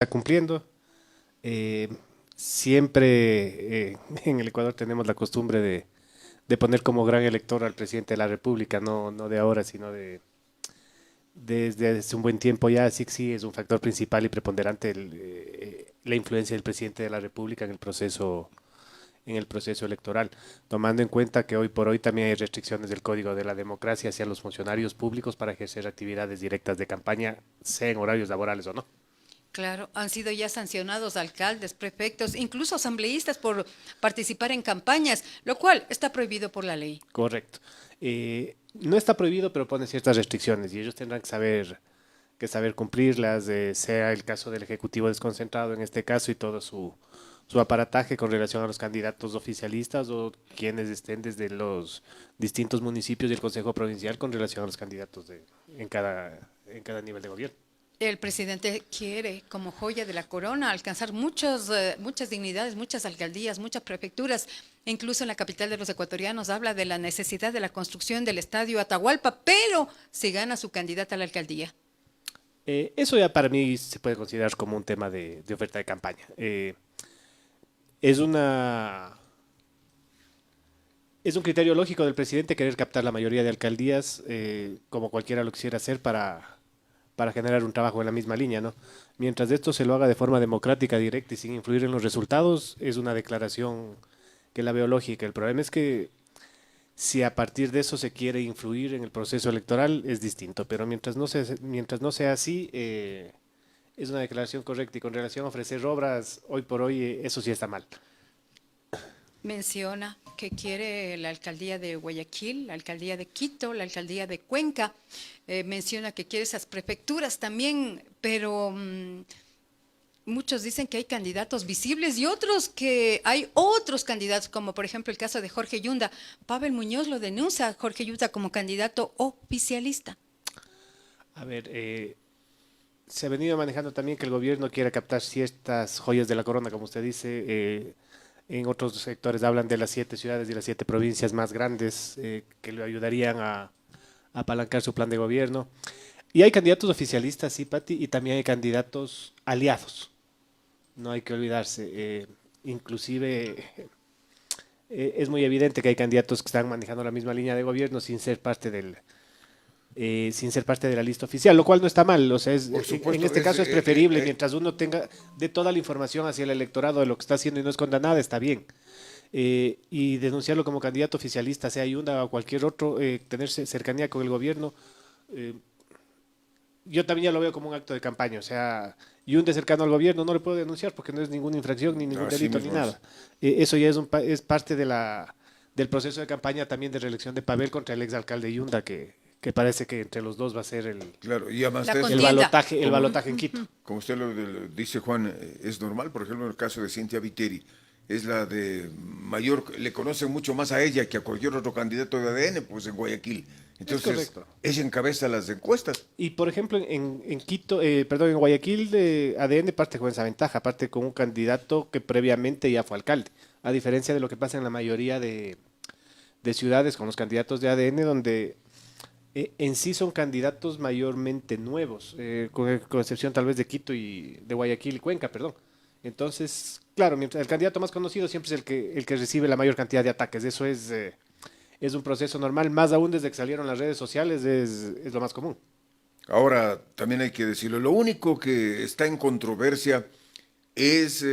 está cumpliendo. Eh, Siempre en el Ecuador tenemos la costumbre de poner como gran elector al presidente de la República, no de ahora, sino desde hace un buen tiempo ya. Así que sí, es un factor principal y preponderante la influencia del presidente de la República en el proceso electoral, tomando en cuenta que hoy por hoy también hay restricciones del Código de la Democracia hacia los funcionarios públicos para ejercer actividades directas de campaña, sea en horarios laborales o no. Claro, han sido ya sancionados alcaldes, prefectos, incluso asambleístas por participar en campañas, lo cual está prohibido por la ley. Correcto. No está prohibido, pero pone ciertas restricciones y ellos tendrán que saber cumplirlas, sea el caso del Ejecutivo desconcentrado en este caso y todo su aparataje con relación a los candidatos oficialistas o quienes estén desde los distintos municipios y el Consejo Provincial con relación a los candidatos en cada nivel de gobierno. El presidente quiere, como joya de la corona, alcanzar muchas dignidades, muchas alcaldías, muchas prefecturas. E incluso en la capital de los ecuatorianos habla de la necesidad de la construcción del estadio Atahualpa, pero si gana su candidata a la alcaldía. Eso ya para mí se puede considerar como un tema de oferta de campaña. Es una, es un criterio lógico del presidente querer captar la mayoría de alcaldías, como cualquiera lo quisiera hacer para generar un trabajo en la misma línea, ¿no? Mientras esto se lo haga de forma democrática, directa y sin influir en los resultados, es una declaración que la veo lógica. El problema es que si a partir de eso se quiere influir en el proceso electoral, es distinto, pero mientras no sea así, es una declaración correcta y con relación a ofrecer obras, hoy por hoy, eso sí está mal. Menciona que quiere la alcaldía de Guayaquil, la alcaldía de Quito, la alcaldía de Cuenca. Menciona que quiere esas prefecturas también, pero muchos dicen que hay candidatos visibles y otros que hay otros candidatos, como por ejemplo el caso de Jorge Yunda. Pavel Muñoz lo denuncia a Jorge Yunda como candidato oficialista. A ver, se ha venido manejando también que el gobierno quiere captar ciertas joyas de la corona, como usted dice. En otros sectores hablan de las 7 ciudades y las 7 provincias más grandes que le ayudarían a apalancar su plan de gobierno. Y hay candidatos oficialistas, sí, Pati, y también hay candidatos aliados. No hay que olvidarse. Inclusive es muy evidente que hay candidatos que están manejando la misma línea de gobierno sin ser parte de la lista oficial, lo cual no está mal. O sea, Por en supuesto, este caso es preferible mientras uno tenga de toda la información hacia el electorado de lo que está haciendo y no esconda nada, está bien. Y denunciarlo como candidato oficialista, sea Yunda o cualquier otro, tener cercanía con el gobierno, eh, yo también ya lo veo como un acto de campaña. O sea, Yunda es cercano al gobierno, no le puedo denunciar porque no es ninguna infracción, ni ningún así delito, ni mismo es. nada. Eso ya es parte del proceso de campaña también de reelección de Pavel contra el exalcalde Yunda, que parece que entre los dos va a ser Claro, y además La de eso, contienda. el como, balotaje en Quito. como usted lo dice, Juan, es normal. Por ejemplo, en el caso de Cintia Viteri, es la de mayor, le conocen mucho más a ella que a cualquier otro candidato de ADN, pues en Guayaquil. Es Entonces, correcto. ella encabeza las encuestas. Y por ejemplo, en Quito, perdón, en Guayaquil, ADN parte con esa ventaja, parte con un candidato que previamente ya fue alcalde, a diferencia de lo que pasa en la mayoría de ciudades con los candidatos de ADN, donde en sí son candidatos mayormente nuevos, con excepción tal vez de Quito y de Guayaquil y Cuenca, perdón. Entonces, claro, mientras el candidato más conocido siempre es el que recibe la mayor cantidad de ataques. Eso es un proceso normal, más aún desde que salieron las redes sociales, es lo más común. Ahora, también hay que decirlo, lo único que está en controversia es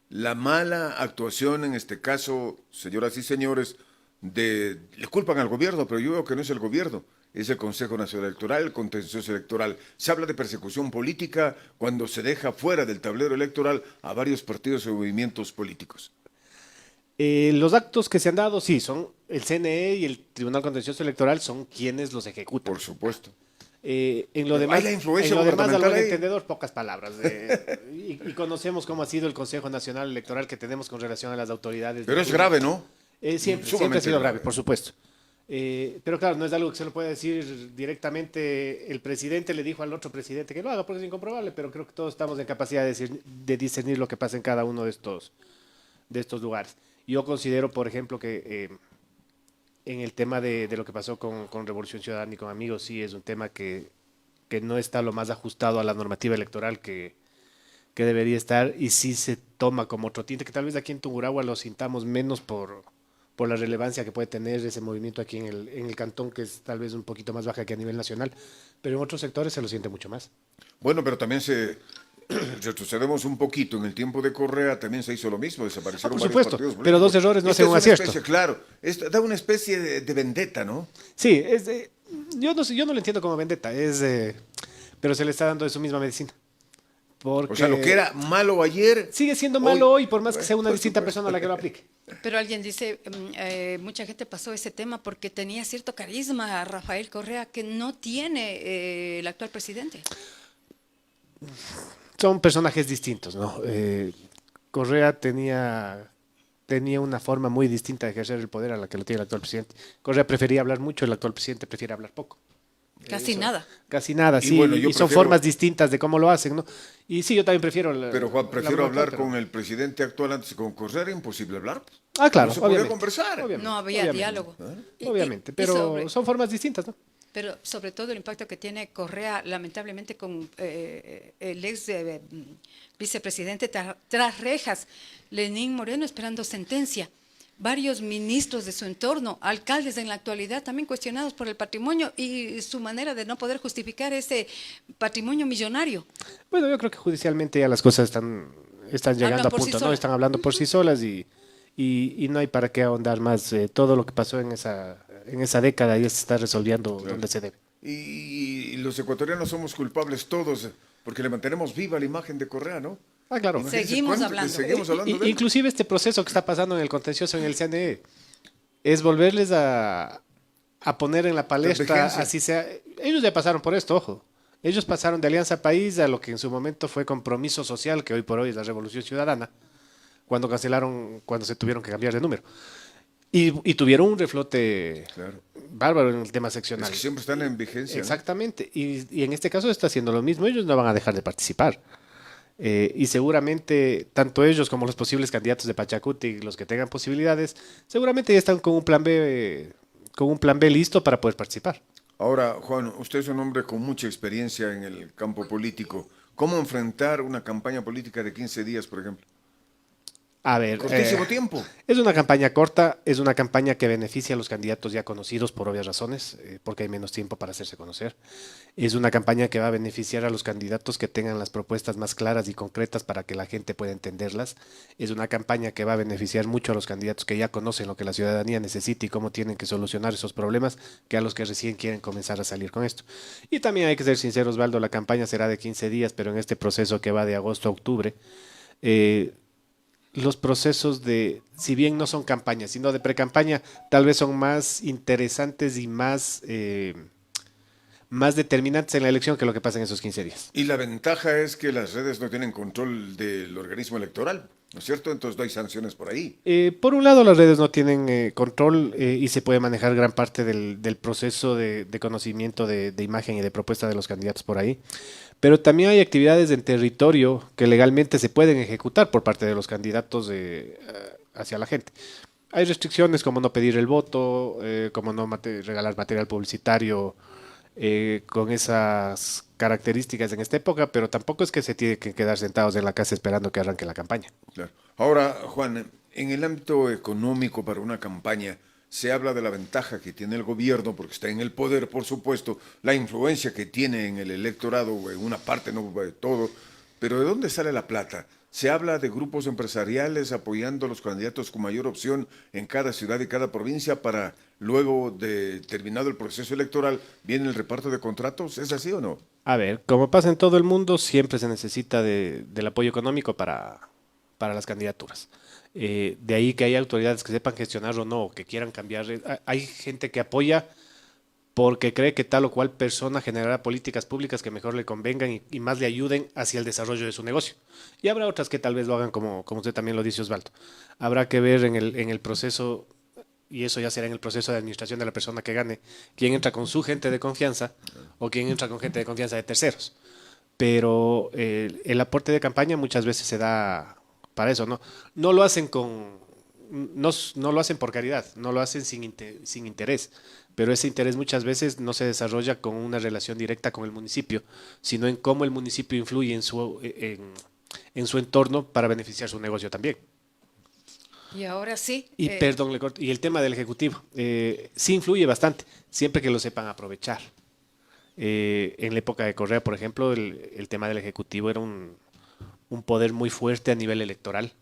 la mala actuación, en este caso, señoras y señores, le culpan al gobierno, pero yo veo que no es el gobierno, es el Consejo Nacional Electoral, el contencioso electoral. Se habla de persecución política cuando se deja fuera del tablero electoral a varios partidos y movimientos políticos. Los actos que se han dado, sí, son el CNE y el Tribunal Contencioso Electoral son quienes los ejecutan. Por supuesto. Pero hay la En influencia lo demás, al gubernamental buen ahí. entendedor, pocas palabras. Y conocemos cómo ha sido el Consejo Nacional Electoral que tenemos con relación a las autoridades de Pero es turno. grave, ¿no? Siempre ha Sumamente sido grave, grave. por supuesto. Pero claro, no es algo que se lo pueda decir directamente. El presidente le dijo al otro presidente que lo haga porque es incomprobable, pero creo que todos estamos en capacidad de discernir lo que pasa en cada uno de estos lugares. Yo considero, por ejemplo, que en el tema de lo que pasó con Revolución Ciudadana y con Amigos, sí es un tema que no está lo más ajustado a la normativa electoral que que debería estar y sí se toma como otro tinte, que tal vez aquí en Tungurahua lo sintamos menos por la relevancia que puede tener ese movimiento aquí en el cantón, que es tal vez un poquito más baja que a nivel nacional, pero en otros sectores se lo siente mucho más. Bueno, pero también retrocedemos un poquito. En el tiempo de Correa también se hizo lo mismo, desaparecieron Por varios supuesto, partidos pero políticos. dos errores no Esta hacen es un una acierto. especie, claro, esto da una especie de vendetta, ¿no? Sí, yo no lo entiendo como vendetta, pero se le está dando de su misma medicina. Porque O sea, lo que era malo ayer... sigue siendo malo hoy, por más que Bueno, sea una por distinta supuesto. persona a la que lo aplique. Pero alguien dice, mucha gente pasó ese tema porque tenía cierto carisma a Rafael Correa que no tiene el actual presidente. Son personajes distintos, ¿no? Correa tenía una forma muy distinta de ejercer el poder a la que lo tiene el actual presidente. Correa prefería hablar mucho, el actual presidente prefiere hablar poco. Casi nada. Casi nada, Y sí. bueno, yo y son prefiero- formas distintas de cómo lo hacen, ¿no? Y sí, yo también prefiero. Pero Juan, prefiero la hablar pero- con el presidente actual antes que con Correa, era imposible hablar. Ah, claro, No se podía obviamente. conversar. Obviamente, No había obviamente. diálogo. Obviamente, Y pero sobre- son formas distintas, ¿no? Pero sobre todo el impacto que tiene Correa, lamentablemente, con el ex vicepresidente tras rejas, Lenín Moreno, esperando sentencia. Varios ministros de su entorno, alcaldes en la actualidad, también cuestionados por el patrimonio y su manera de no poder justificar ese patrimonio millonario. Bueno, yo creo que judicialmente ya las cosas están llegando Hablan a por sí punto, ¿no? solas. Están hablando por sí solas y no hay para qué ahondar más. Todo lo que pasó en esa década ya se está resolviendo donde se debe. Y los ecuatorianos somos culpables todos, porque le mantenemos viva la imagen de Correa, ¿no? Ah, claro. Imagínense Seguimos cuánto- hablando. Seguimos hablando de él. Inclusive este proceso que está pasando en el contencioso en el CNE es volverles a poner en la palestra, vigencia. así sea. Ellos ya pasaron por esto, ojo. Ellos pasaron de Alianza País a lo que en su momento fue Compromiso Social, que hoy por hoy es la Revolución Ciudadana, cuando se tuvieron que cambiar de número. Y tuvieron un reflote Claro. bárbaro en el tema Es seccional. que siempre están en vigencia. ¿no? Exactamente. Y en este caso está haciendo lo mismo. Ellos no van a dejar de participar. Y seguramente, tanto ellos como los posibles candidatos de Pachacuti, los que tengan posibilidades, seguramente ya están con un plan B listo para poder participar. Ahora, Juan, usted es un hombre con mucha experiencia en el campo político. ¿Cómo enfrentar una campaña política de 15 días, por ejemplo? A ver, Cortísimo tiempo. es una campaña corta, es una campaña que beneficia a los candidatos ya conocidos por obvias razones, porque hay menos tiempo para hacerse conocer. Es una campaña que va a beneficiar a los candidatos que tengan las propuestas más claras y concretas para que la gente pueda entenderlas. Es una campaña que va a beneficiar mucho a los candidatos que ya conocen lo que la ciudadanía necesita y cómo tienen que solucionar esos problemas, que a los que recién quieren comenzar a salir con esto. Y también hay que ser sinceros, Osvaldo, la campaña será de 15 días, pero en este proceso que va de agosto a octubre, los procesos si bien no son campañas, sino de pre-campaña, tal vez son más interesantes y más determinantes en la elección que lo que pasa en esos 15 días. Y la ventaja es que las redes no tienen control del organismo electoral, ¿no es cierto? Entonces no hay sanciones por ahí. Por un lado, las redes no tienen control y se puede manejar gran parte del proceso de conocimiento de imagen y de propuesta de los candidatos por ahí. Pero también hay actividades en territorio que legalmente se pueden ejecutar por parte de los candidatos hacia la gente. Hay restricciones como no pedir el voto, como no regalar material publicitario con esas características en esta época, pero tampoco es que se tiene que quedar sentados en la casa esperando que arranque la campaña. Claro. Ahora, Juan, en el ámbito económico para una campaña, se habla de la ventaja que tiene el gobierno, porque está en el poder, por supuesto, la influencia que tiene en el electorado, en una parte, no de todo, pero ¿de dónde sale la plata? Se habla de grupos empresariales apoyando a los candidatos con mayor opción en cada ciudad y cada provincia para luego de terminado el proceso electoral, viene el reparto de contratos, ¿es así o no? A ver, como pasa en todo el mundo, siempre se necesita del apoyo económico para las candidaturas. De ahí que hay autoridades que sepan gestionar o no, o que quieran cambiar. Hay gente que apoya porque cree que tal o cual persona generará políticas públicas que mejor le convengan y más le ayuden hacia el desarrollo de su negocio. Y habrá otras que tal vez lo hagan como usted también lo dice, Osvaldo. Habrá que ver en el proceso, y eso ya será en el proceso de administración de la persona que gane, quién entra con su gente de confianza o quién entra con gente de confianza de terceros. Pero el aporte de campaña muchas veces se da para eso, ¿no? No lo hacen no lo hacen por caridad, no lo hacen sin interés, pero ese interés muchas veces no se desarrolla con una relación directa con el municipio, sino en cómo el municipio influye en su entorno para beneficiar su negocio también. Y ahora sí. Y perdón, le corto, y el tema del ejecutivo, sí influye bastante, siempre que lo sepan aprovechar. En la época de Correa, por ejemplo, el tema del ejecutivo era un poder muy fuerte a nivel electoral.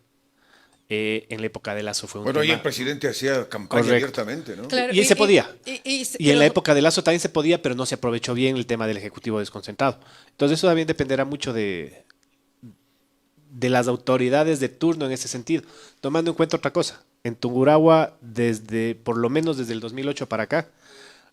En la época de Lazo fue un Bueno, ahí tema. el presidente hacía campaña Correcto. abiertamente, ¿no? Claro, Y se podía. y- Y en la pero- época de Lazo también se podía, pero no se aprovechó bien el tema del ejecutivo desconcentrado. Entonces eso también dependerá mucho de las autoridades de turno en ese sentido. Tomando en cuenta otra cosa, en Tungurahua, por lo menos desde el 2008 para acá,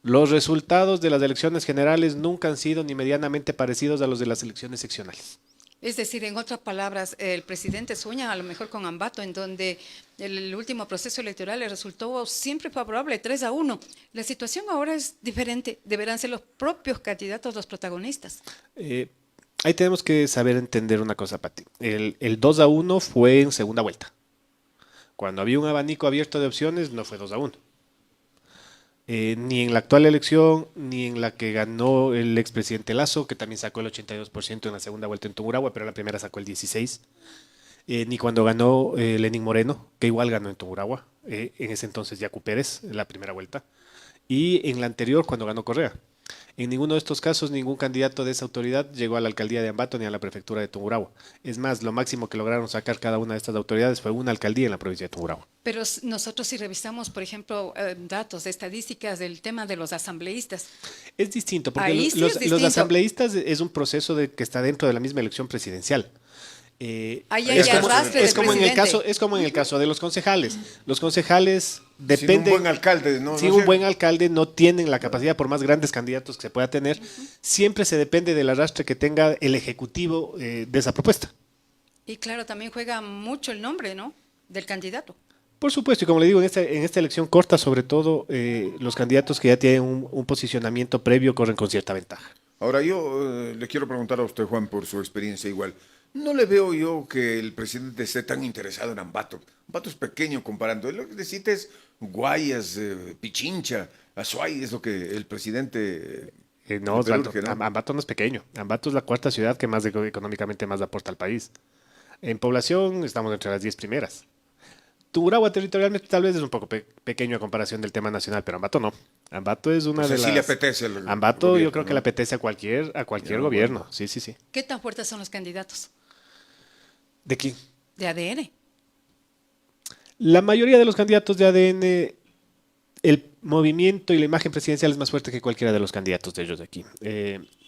los resultados de las elecciones generales nunca han sido ni medianamente parecidos a los de las elecciones seccionales. Es decir, en otras palabras, el presidente sueña a lo mejor con Ambato, en donde el último proceso electoral le resultó siempre favorable, 3-1. La situación ahora es diferente. Deberán ser los propios candidatos los protagonistas. Ahí tenemos que saber entender una cosa, Pati. El 2-1 fue en segunda vuelta. Cuando había un abanico abierto de opciones, no fue 2-1. Ni en la actual elección, ni en la que ganó el expresidente Lazo, que también sacó el 82% en la segunda vuelta en Tungurahua, pero la primera sacó el 16%. Ni cuando ganó Lenín Moreno, que igual ganó en Tungurahua, en ese entonces Yacu Pérez, en la primera vuelta. Y en la anterior, cuando ganó Correa. En ninguno de estos casos, ningún candidato de esa autoridad llegó a la alcaldía de Ambato ni a la prefectura de Tungurahua. Es más, lo máximo que lograron sacar cada una de estas autoridades fue una alcaldía en la provincia de Tungurahua. Pero nosotros si revisamos, por ejemplo, datos, estadísticas del tema de los asambleístas, Es distinto, porque ahí sí es los distinto. asambleístas es un proceso que está dentro de la misma elección presidencial. Ahí hay arrastre del es como en el presidente. caso, es como en el caso de los concejales. Los concejales Sin un dependen. buen alcalde, ¿no? Sin No un sé. buen alcalde no tienen la capacidad, por más grandes candidatos que se pueda tener, siempre se depende del arrastre que tenga el ejecutivo de esa propuesta. Y claro, también juega mucho el nombre, ¿no?, del candidato. Por supuesto, y como le digo, en esta elección corta, sobre todo, los candidatos que ya tienen un posicionamiento previo corren con cierta ventaja. Ahora yo le quiero preguntar a usted, Juan, por su experiencia igual. No le veo yo que el presidente esté tan interesado en Ambato. Ambato es pequeño comparando. Lo que necesita es Guayas, Pichincha, Azuay, es lo que el presidente No, le Osvaldo, urge, ¿no? Ambato no es pequeño. Ambato es la cuarta ciudad que más económicamente más aporta al país. En población estamos entre las 10 primeras. Tungurahua territorialmente tal vez es un poco pequeño a comparación del tema nacional, pero Ambato no. Ambato es una O sea, de sí las... le apetece al Ambato gobierno, yo creo que ¿no? le apetece a cualquier Ya, gobierno. bueno. Sí, sí, sí. ¿Qué tan fuertes son los candidatos ¿De quién? de ADN? La mayoría de los candidatos de ADN, el movimiento y la imagen presidencial es más fuerte que cualquiera de los candidatos de ellos de aquí.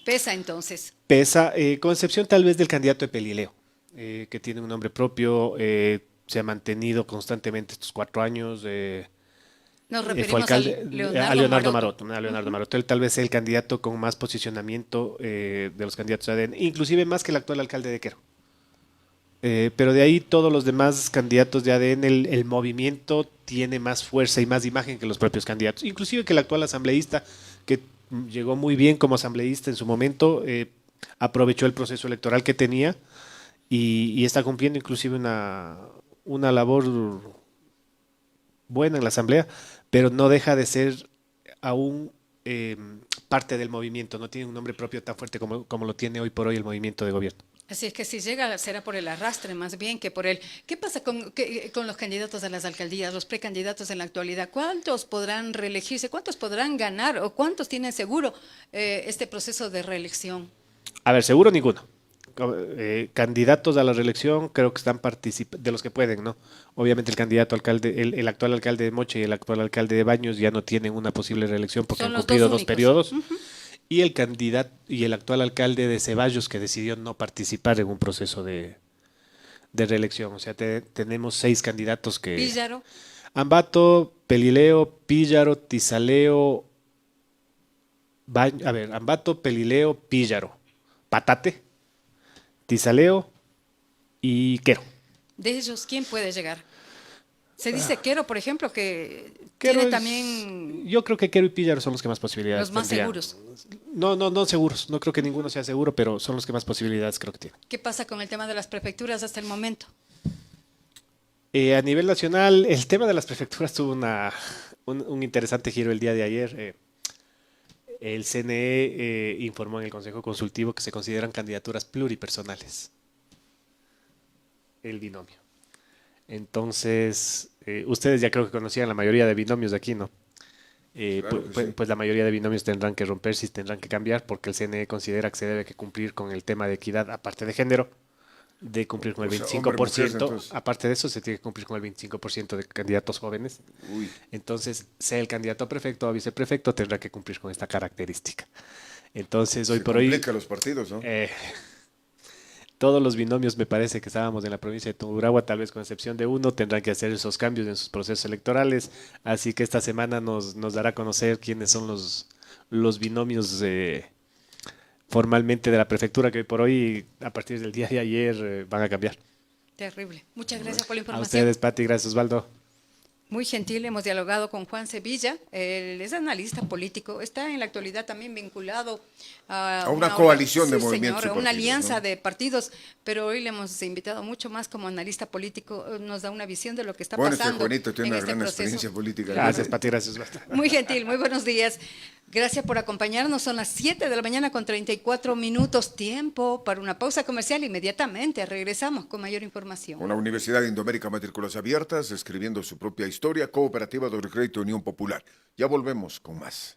Pesa entonces. Pesa, con excepción tal vez del candidato de Pelileo, que tiene un nombre propio, se ha mantenido constantemente estos 4 años. Nos Fue referimos alcalde, a a Leonardo Maroto. Maroto. A Leonardo Maroto. Él tal vez es el candidato con más posicionamiento de los candidatos de ADN, inclusive más que el actual alcalde de Quero. Pero de ahí todos los demás candidatos de ADN, el movimiento tiene más fuerza y más imagen que los propios candidatos, inclusive que el actual asambleísta, que llegó muy bien como asambleísta en su momento, aprovechó el proceso electoral que tenía y está cumpliendo inclusive una labor buena en la asamblea, pero no deja de ser aún parte del movimiento, no tiene un nombre propio tan fuerte como lo tiene hoy por hoy el movimiento de gobierno. Así es que si llega será por el arrastre más bien que por el... ¿Qué pasa con los candidatos a las alcaldías, los precandidatos en la actualidad? ¿Cuántos podrán reelegirse? ¿Cuántos podrán ganar? ¿O cuántos tienen seguro este proceso de reelección? A ver, seguro ninguno. Candidatos a la reelección creo que están participando, de los que pueden, ¿no? Obviamente el candidato alcalde, el actual alcalde de Moche y el actual alcalde de Baños ya no tienen una posible reelección porque Son han los cumplido dos dos únicos. periodos. Y el candidato y el actual alcalde de Ceballos que decidió no participar en un proceso de reelección. O sea, tenemos 6 candidatos que... Píllaro, Ambato, Pelileo, Píllaro, Tizaleo, Ambato, Pelileo, Píllaro, Patate, Tizaleo y Quero. de ellos, ¿quién puede llegar? Se dice Quero, por ejemplo, que Quero tiene es- también Yo creo que Quero y Píllaro son los que más posibilidades los más tendrían. seguros. No seguros. No creo que ninguno sea seguro, pero son los que más posibilidades creo que tienen. ¿Qué pasa con el tema de las prefecturas hasta el momento? A nivel nacional, el tema de las prefecturas tuvo un interesante giro el día de ayer. El CNE informó en el Consejo Consultivo que se consideran candidaturas pluripersonales. el binomio. Entonces, ustedes ya creo que conocían la mayoría de binomios de aquí, ¿no? Claro que sí. Pues la mayoría de binomios tendrán que romperse y tendrán que cambiar porque el CNE considera que se debe que cumplir con el tema de equidad, aparte de género, de cumplir con el O sea, 25%. hombre, mujer, entonces. Aparte de eso, se tiene que cumplir con el 25% de candidatos jóvenes. Uy, Entonces, sea el candidato a prefecto o a viceprefecto, tendrá que cumplir con esta característica. Entonces, hoy se por hoy, complica los partidos, ¿no? todos los binomios, me parece que estábamos en la provincia de Tungurahua, tal vez con excepción de uno, tendrán que hacer esos cambios en sus procesos electorales. Así que esta semana nos dará a conocer quiénes son los binomios formalmente de la prefectura, que hoy por hoy, a partir del día de ayer, van a cambiar. Terrible. Muchas gracias por la A información. ustedes, Pati, gracias, Osvaldo. Muy gentil, hemos dialogado con Juan Sevilla, él es analista político, está en la actualidad también vinculado A una coalición de sí, movimientos señor, y a una partidos, alianza ¿no? de partidos, pero hoy le hemos invitado mucho más como analista político, nos da una visión de lo que está Bueno, este pasando Juanito tiene en una este gran proceso. experiencia política. Gracias, Pati, gracias, Osvaldo. Muy gentil, muy buenos días. Gracias por acompañarnos. Son las 7 de la mañana con 34 minutos. Tiempo para una pausa comercial. Inmediatamente regresamos con mayor información. Con la Universidad de Indoamérica Matrículas Abiertas, escribiendo su propia historia, Cooperativa de Crédito Unión Popular. Ya volvemos con más.